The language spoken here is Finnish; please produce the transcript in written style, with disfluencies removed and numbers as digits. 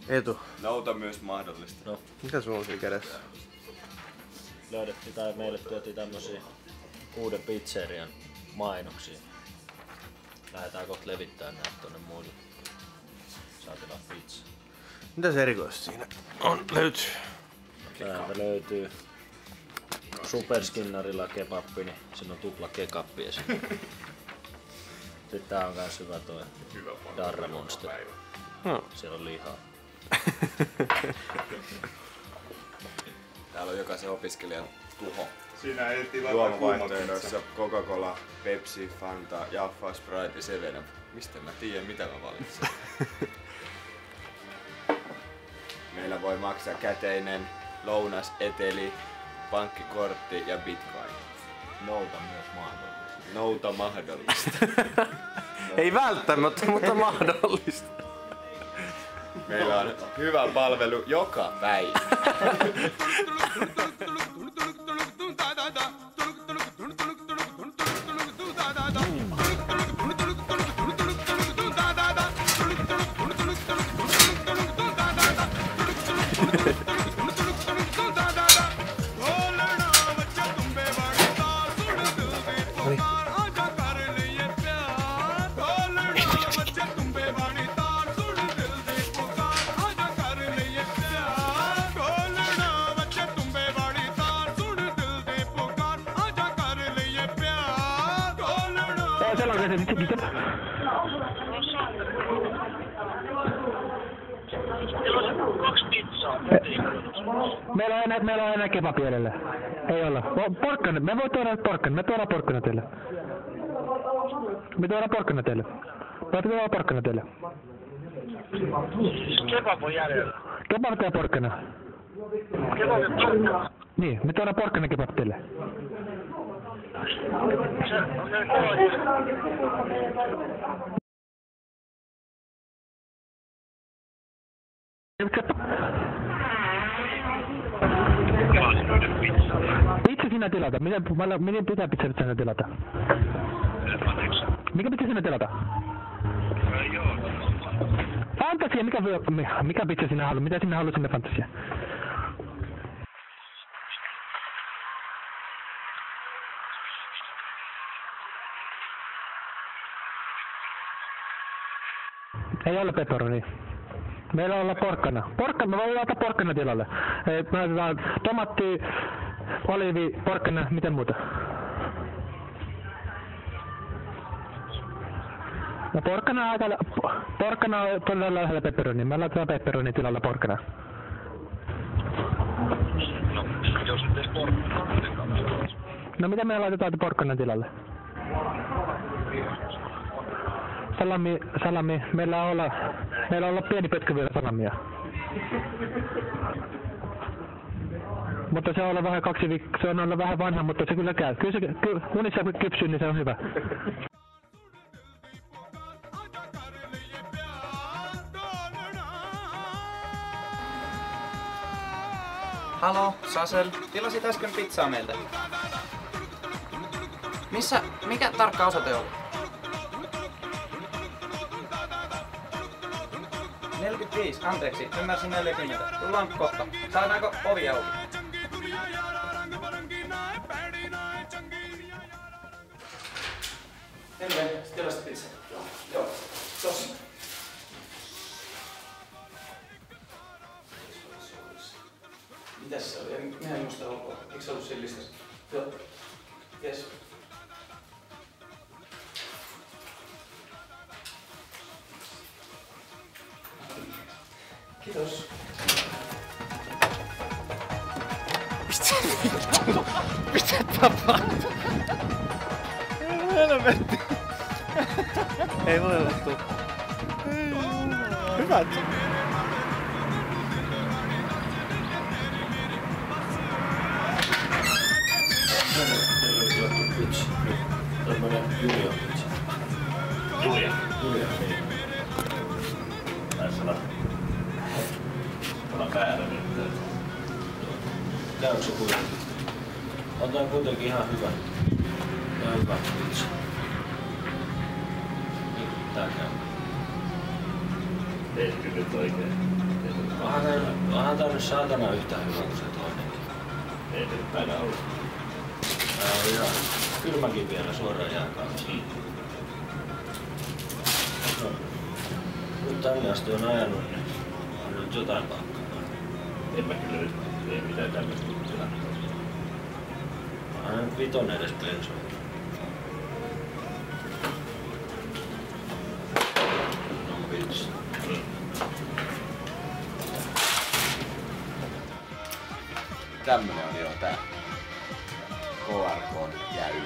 Etu. Nouta myös mahdollista. No. Mitä sulla on siinä kädessä? Löydettiin tai meille tuotiin tämmösiä uuden pizzerian mainoksia. Lähdetään kohta levittää näitä tonne muille. Saa tilaa pizza. Mitäs erikoista siinä on löytyy? Täältä löytyy Superskinnarilla kebappi, niin siinä on tupla kekappi ja sitten tää on kans hyvä toi Darra Monster. Siellä on lihaa. Täällä on jokaisen opiskelijan tuho. Siinä ei tilata Juomavaihtoehdoissa Coca-Cola, Pepsi, Fanta, Jaffa, Sprite ja 7up. Mistä mä tiedän mitä mä valitsen? Meillä voi maksaa käteinen, lounas, eteli, pankkikortti ja bitcoin. Nouta myös mahdollista. Nouta mahdollista. Ei välttämättä, mutta mahdollista. Meillä on hyvä palvelu joka päivä. Meillä on enää kebabia edelleen. Ei olla. Porkkana. Me voi tuoda porkkana. Me tuodaan porkkana teille. Me tuodaan porkkana teille. Kebab on jäljellä. Kebab ja porkkana. Kebab ja porkkana. Niin, me tuodaan porkkana kebab teille. Pizza sinä tilata. Miten pitää pizza sinä tilata? Mikä pizza sinä tilata? Fantasia, mikä pizza sinä haluat? Mitä sinä haluat sinne fantasia? Ei ole pepperoni. Meillä on porkkana. Me voidaan laittaa porkkana tilalle. Me laitetaan tomaatti, oliivi, porkkana, miten muuta? No porkkana on todella lähellä pepperoni. Me laitetaan pepperoni tilalle porkkana. No, jos nyt ei porkkana, no mitä me laitetaan porkkana tilalle? Salami. Meillä on olla pieni pötkö vielä salamia. Mutta se on olla vähän se on olla vähän vanha, mutta se kyllä käy. Kyllä se unissa kypsyy, niin se on hyvä. Halo, Sasel. Tilasit äsken pizzaa meiltä. Mikä tarkka osoite oli? 45, anteeksi, ymmärsin 40. Tullaan kohta. Saadaanko ovi auki? Terve, tilasit pizza. Joo, tossa. Mitäs se oli? Minä en muista ulkoa. Eikö se ollut siinä listassa? Joo. Jes. Kiitos. Mitä tapahtuu? Helvetti. Ei voi olla tuu. Hyvä. Tämmönen Julian pizza. Julian, niin. Taisi olla. Ollaan väärä nyt. Käykö se kuitenkin? On tää kuitenkin ihan hyvä. Ihan hyvä pizza. Niin, tää käy. Teisikö nyt oikein? Onhan tää nyt saatana yhtä hyvä kuin se toinenkin. Ei nyt taida olla. Tää on ihan kylmäkin vielä suoraan jääkaappiin. No, nyt tänne asti on ajanut, niin on nyt jotain pakkaa. En mä kyllä nyt tee mitään tämmöstä tilannetta. Onhan nyt vitonen edes bensoa. No vitsi. Tämmönen on jo tää KRK:n jäy.